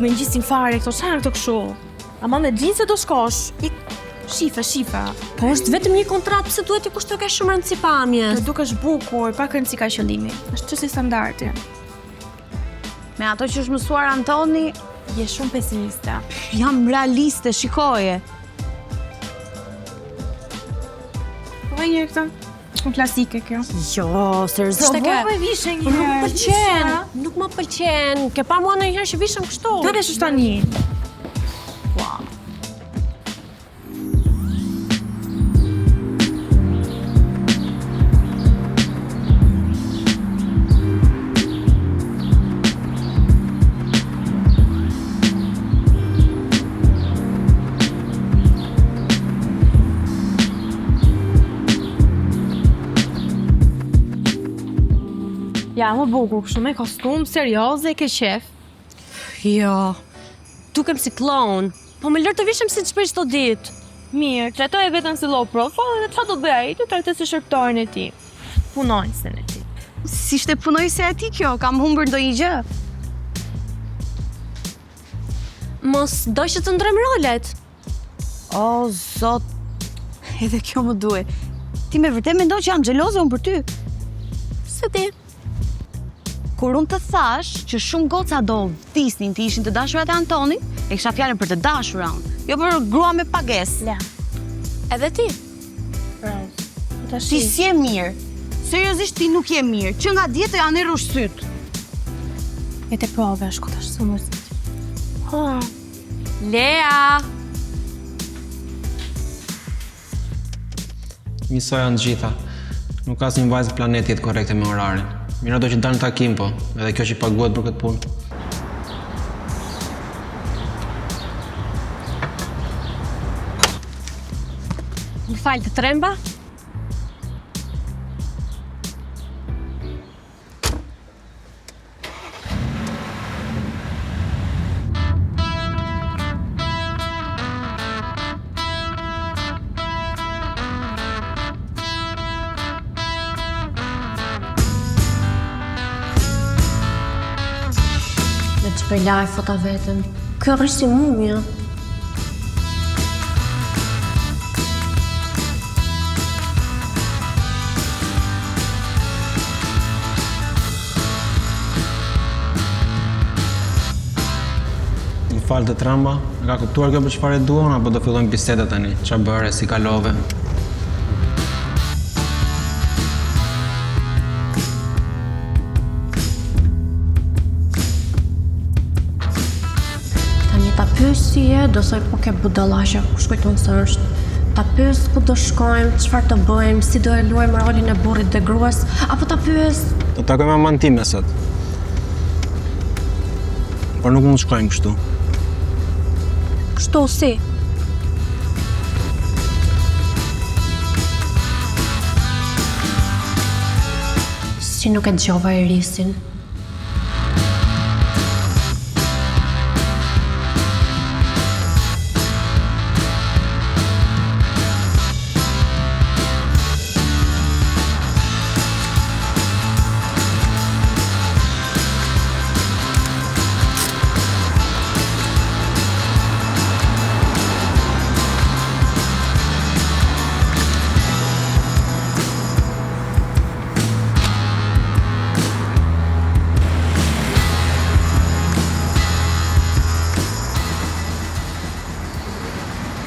të më ngjisin fare këto, çfarë këto kështu? Ama me xhinse do shkosh. Shifa. Po është vetëm një kontratë, pse duhet të kushtoj kaq shumë rëndësi pamjes? Të dukesh bukur, pa rëndësi ka qëllimi. Është çështje standardi. Me ato që është mësuar Antoni, Je shumë pesimiste. jam realiste, shikoje. Po një këtë. Klasike kjo. Jo, seriozisht e ke. Po vishe një Nuk më herë. pëlqen. Nuk më pëlqen. Ke pa mua ndonjëherë që vishem kështu? Do vesh tani. Ja, më bukur, kështu me kostum, serioze, ke qef. Jo. Dukem si clown. Po më lër të vishem si çfarë çdo ditë. Mirë, trajtoj e vetën si low profile dhe çfarë do bëj ai? Ti trajtoj si shërptorin e tij. Punonjësin e tij. Si ishte punojëse e ti kjo, kam humbur ndonjë gjë. Mos do që të ndrojmë rolet. O, zot, edhe kjo më duhet. Ti me vërtet mendon që jam xheloze unë për ty? Se ti. Kur unë të thash që shumë goca do vdisnin të ishin të dashurat e Antonit, e kisha fjalën për të dashura unë, jo për grua me pagesë. La. Edhe ti. Ti si je mirë. Seriozisht ti nuk je mirë, që nga djetë janë e rushsyt. E te prove, shko tash së mësit. Lea. Njësoj janë të gjitha. Nuk ka asnjë vajzë planetit korrekte me orarin. Mira do që dalë në takim po, edhe kjo që paguhet për këtë punë. Më falë të tremba? Në që për laj fota vetën. Kjo është si mumja. Më falë të tramba, ka kuptuar kjo për çfarë e duan, apo do fillojmë bisedat tani? Çfarë bëre, si kalove? Ta pyes si je, do thoj po ke budallashe, kush kujton se është. Ta pyes ku do shkojmë, çfarë të bëjmë, si do e luajmë rolin e burrit dhe gruas, apo ta pyes Do takojmë maman time sot. Por nuk mund të shkojmë kështu. kështu si. Si nuk e dëgjova Irisin.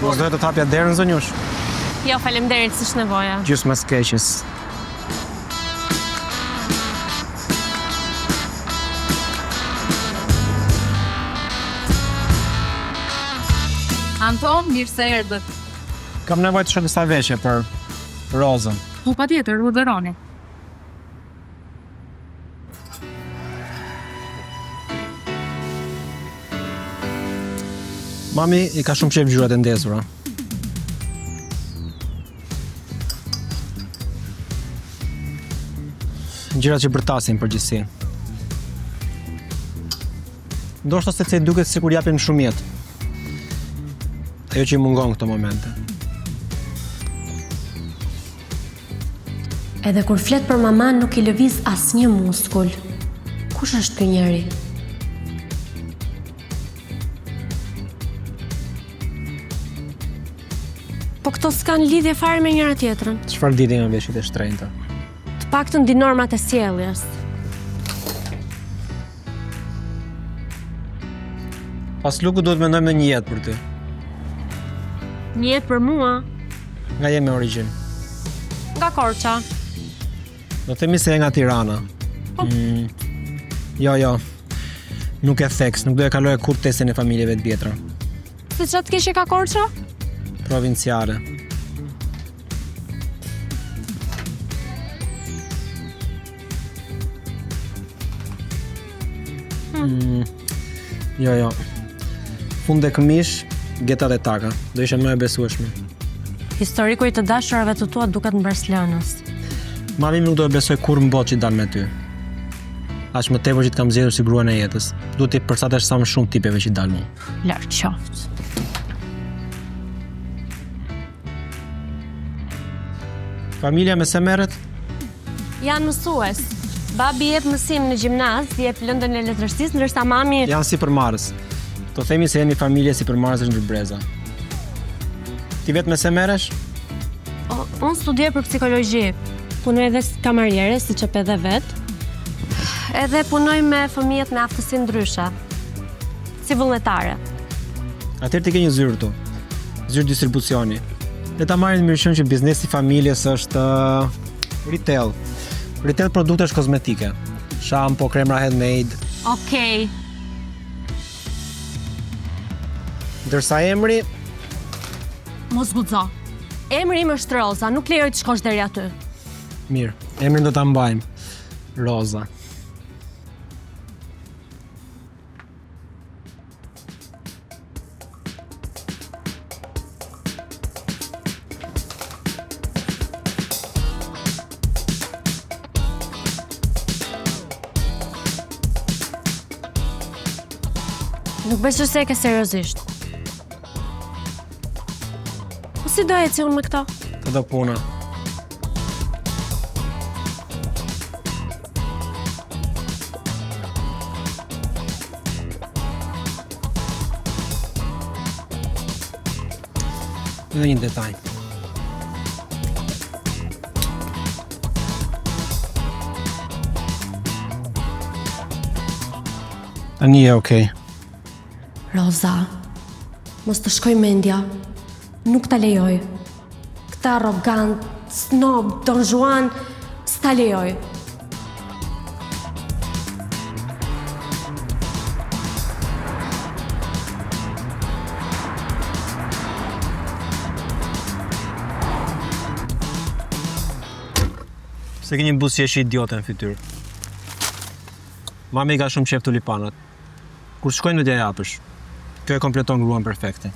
Mos dohet të tapja derën, zonjush? Jo, faleminderit, s'është nevoja. Gjysmë mas keqes. Anton, mirë se erdhët. Kam nevojë të shoh disa veshje për Rozën. Po patjetër, urdhëroni. Mami i ka shumë qef ngjyrat e ndezura. Ngjyrat që bërtasin përgjithësi. Ndoshta se i duket sikur japin shumë jetë. Ajo që i mungon këto momente. Edhe kur flet për maman nuk i lëviz asnjë muskull. Kush është ky njeri? Po këto s'kan lidhje fare me njëra tjetrën. Çfarë diti nga veshjet e shtrenjta? Të paktën di normat e sjelljes. Pas luku duhet mendojmë në një jetë për ty. Një jetë për mua, Nga je me origjinë. nga Korça. Do themi se e nga Tirana. Jo. Nuk e theks, nuk do e kaloj kur testin e familjeve të vjetra. Se çfarë të kishe ka Korça? Provinciale. Jo. Fund e këmish, geta dhe taka. Do ishe më e besueshme. Historiku i të dashurave të tua duket mbreslënës. Mami nuk do e besoj kur më botë që dal me ty. Aq më tepër që të kam zgjedhur si gruan e jetës. Duhet t'i përshtatesh sa më shumë tipeve që dal mua. Lartë qoftë. Familja me se merret? Janë mësues. Babi jep mësim në gjimnaz, jep lëndën e letërsis, ndërsa mami... Janë si përmarrës. Do themi se jeni familje si përmarrës ndër breza. Ti vetë me se merresh? Unë studioj për psikologji. Punoj edhe si kamariere, si që edhe vetë. Edhe punoj me fëmijët me aftësi ndryshe. Si vullnetare. Atëherë ti ke një zyrë tu. Zyrë distribucioni. Le ta marrin në mirëqen që biznesi i familjes është retail. Retail produktesh kozmetike. Shampo, kremra handmade. Okej. Ndërsa emri, Mos guxo. Emri im është Roza, nuk lejoj të shkosh deri aty. mirë, emrin do ta mbajmë. Roza. Nuk besoj se e ke seriozisht. Po si do eci unë me këto? Të do puna. Dhe një detaj. Tani je okej. Roza, mos të shkoj mendja. Nuk ta lejoj. Këta arrogant, snob, Don Juan, s'ta lejoj. Se ke një buzëqeshi idiote në fytyrë. Mami ka shumë qef tulipanët. Kur shkojnë do t'ja japësh. Kjo e kompleton gruan perfekte.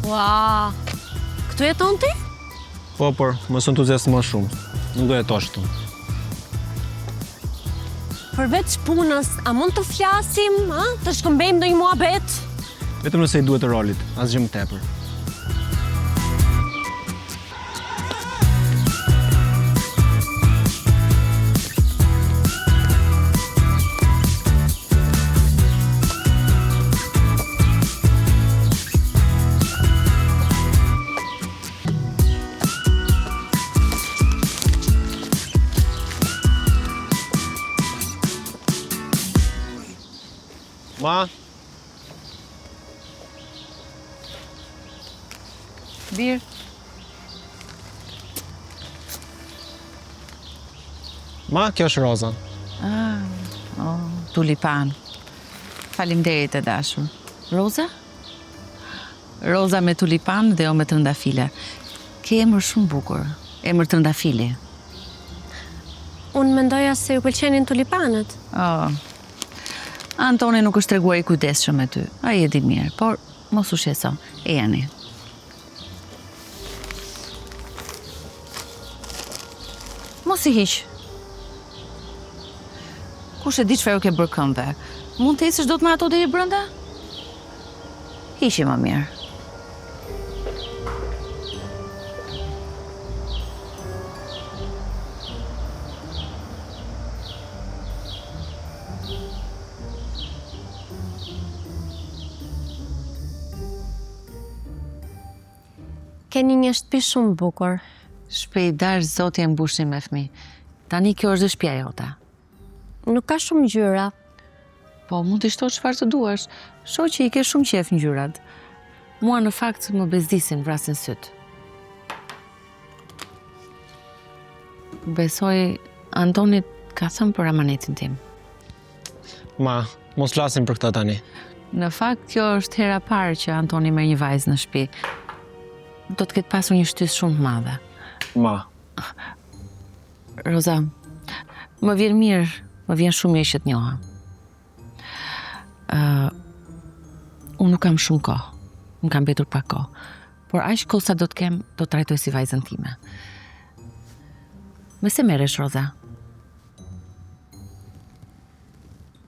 Ua, këtu jeton ti? Po, por, mos entuziasmo më shumë. Nuk do jetosh këtu. Përveç punës, a mund të flasim, a? Të shkëmbejmë ndonjë muhabet? Vetëm nëse i duhet të rolit, asgjë më tepër. Ma, Birë. kjo është Roza. Tulipan. Faleminderit e dashur. Roza? Roza me tulipan dhe o me trëndafile. Ke emër shumë bukur. Emër trëndafili. Unë mendoja se ju pëlqenin tulipanët. Antoni nuk është treguar i kujdesshëm me ty. Ai e di mirë, por mos u sheso. E jani. Mos i hiq. Kush e di çfarë ke bërë këmbë? Mund të ecësh dot me ato deri brenda? Hiqi më mirë. Keni një shtëpi shumë bukur. Shpejt dash zoti e mbushin me fëmijë. Tani kjo është dhe shtëpia jote. Nuk ka shumë ngjyra. Po mund të shtosh çfarë të duash. Shoh që i ke shumë qejf ngjyrat. Mua në fakt më bezdisin, vrasin syt. Besoj Antonit ka thënë për amanetin tim. Ma, mos flasim për këtë tani. Në fakt kjo është hera parë që Antoni merr një vajzë në shtëpi. Do të ketë pasur një shtysë shumë të madhe. Ma, Roza, më vjen mirë, më vjen shumë mirë që të njoha. Unë nuk kam shumë kohë, më kam mbetur pak kohë, por aq kohë sa do të kem, do të trajtoj si vajzën time. Me se merresh, Roza?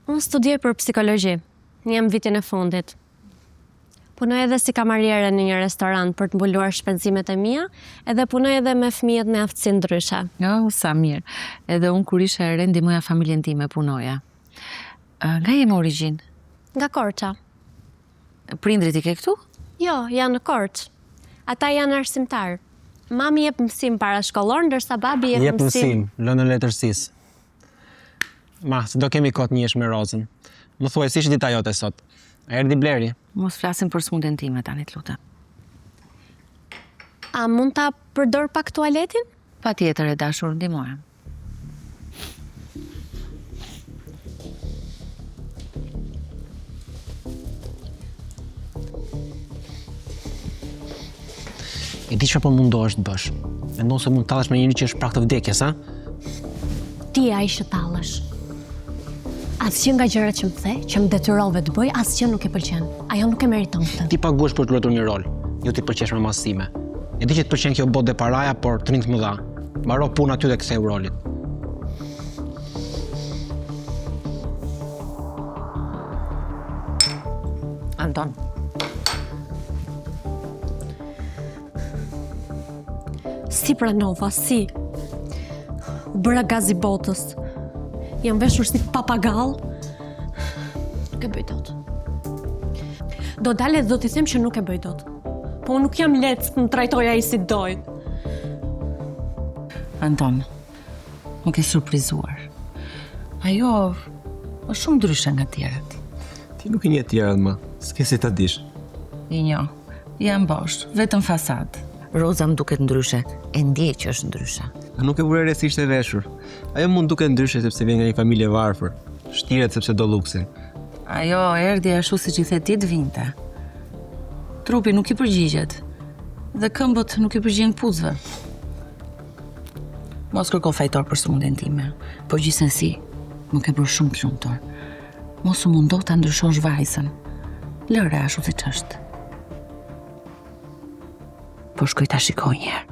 Unë studioj për psikologji. Jam vitin e fundit. Punoj edhe si kamariere në një restorant për të mbuluar shpenzimet e mia, edhe punoj edhe me fëmijët me aftësi ndryshe. Sa mirë. Edhe unë kur isha e re ndihmoja familjen time punoja. Nga je me origjinë? Nga Korça. Prindrit i ke këtu? Jo, janë në Korçë. Ata janë arsimtar. Mami jep mësim parashkollor, ndërsa babi jep mësim. lënë letërsisë. Ma, se do kemi kohë të njihesh me Rozën. Më thuaj si është dita jote sot. A erdhi Bleri? Mos flasim për smundjen time tani, të lutem. A mund ta përdor pak tualetin? Patjetër e dashur, ndihmoja. E di çfarë po mundohesh të bësh. Mendon se mund të tallesh me njëri që është prag të vdekjes, a? Ti ai që tallesh. Asgjë nga gjërat që më the, që më detyrove të bëj, asgjë nuk e pëlqen. Ajo nuk e meriton këtë. Ti paguhesh për të luajtur një rol, jo ti pëlqesh me masime. E di që të pëlqen kjo botë dhe paraja, por të rinjt më dha. Mbaro punë aty dhe ktheu rolit. Anton. Si pranova, si? U bëra gazi botës. Jam veshur si papagall. Nuk e bëj dot. Do dalë dhe do t'i them që nuk e bëj dot. Po unë nuk jam letë të më trajtoj ai si doj. Anton, nuk e surprizuar. Ajo është shumë ndryshe nga tjerët. Ti nuk i një tjerët më, s'ke si ta dish. I njo, jam bosh, vetëm fasad. Roza më duket ndryshe, e ndjej që është ndryshe. A nuk e vure re si ishte veshur. Ajo mund duket ndryshe sepse vjen nga një familje varfër. Shtiret sepse do luksin. Ajo erdhi ashtu siç i the ti të vinte. Trupi nuk i përgjigjet. Dhe këmbët nuk i përgjigjen kputzëve. Mos kërko fajtor për smundjen time, po gjithsesi, më ke bërë shumë të lumtur. Mos u mundo ta ndryshosh vajzën. Lëre ashtu siç është. Po shkoj ta shikoj një herë.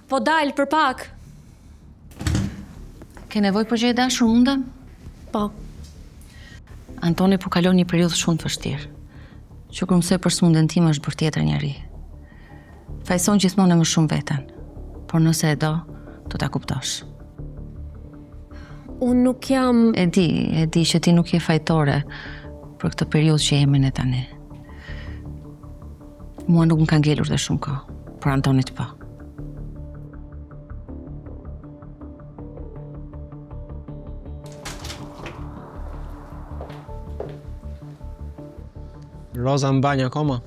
Po dalë për pak. Ke nevojë për gjë e dashur mundem? Po. Antoni po kalon një periudhë shumë të vështirë. Që kur mësoj për smundjen time është bërë tjetër njeri. Fajson gjithmonë më shumë veten, por nëse e do ta kuptosh. Unë nuk jam... E di që ti nuk je fajtore për këtë periudhë që jemi ne tani. Mua nuk më ka ngelur dhe shumë kohë, por Antonit po. Roza në banjë akoma?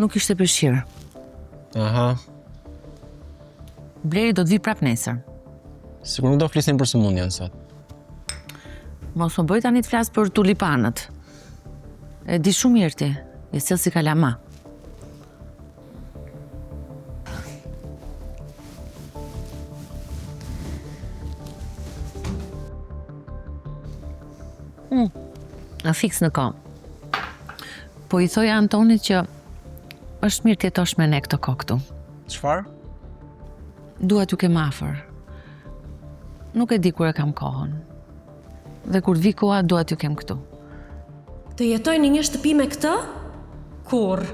Nuk ishte përshirë. Aha. Bleri do të vi prap nesër. Sigur nuk do flisim për sëmundjen sot. Mos më bëj tani të flas për tulipanët. E di shumë mirë ti, e sjell si kalama. A fiks në kom. Po i thoja Antonit që është mirë t'jetosh me ne këtë kohë këtu. Çfarë? Dua t'ju kem afër. Nuk e di kur e kam kohën. Dhe kur vi koha, dua t'ju kem këtu. Të jetoj në një shtëpi me këtë? Kur?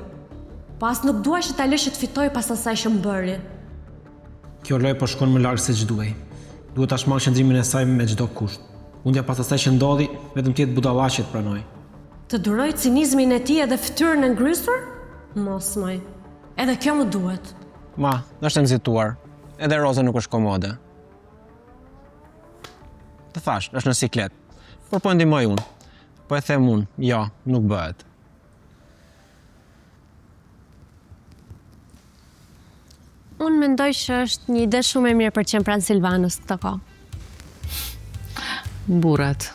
Pas nuk dua që ta lësh të fitoj pas asaj që më bëri. Kjo lojë po shkon më larg se ç'duhej. Duhet ta shmang qëndrimin e saj me çdo kusht. Unë pas asaj që ndodhi, vetëm ti të budallaqe të pranoj. Të duroj cinizmin e tij edhe fytyrën e ngrysur? Mos moj. Edhe kjo më duhet. Ma, është e nxituar. Edhe Roza nuk është komode. Të thash, është në siklet. Por po e ndihmoj unë. Po e them unë, jo, nuk bëhet. Unë mendoj që është një ide shumë e mirë për të qenë pranë Silvanës këtë kohë. Burrat.